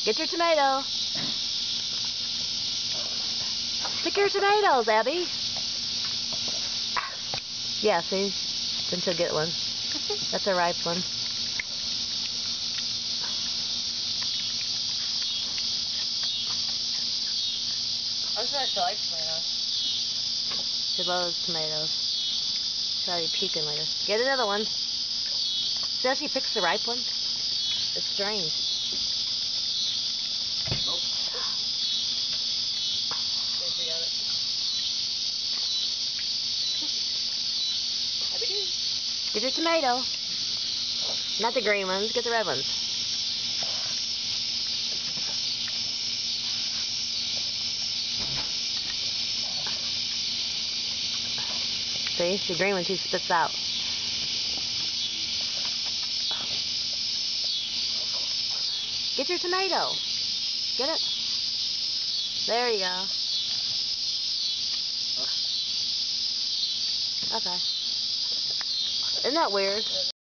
Get your tomato. Pick your tomatoes, Abby. Yeah, see? Then she'll get one. That's a ripe one. I'm sure she likes tomatoes. She loves tomatoes. She's already peeking later. Get another one. See how she picks the ripe one? It's strange. Nope. There she got it. Get your tomato. Not the green ones, get the red ones. See, the green one she spits out. Get your tomato. Get it. There you go. Okay. Isn't that weird?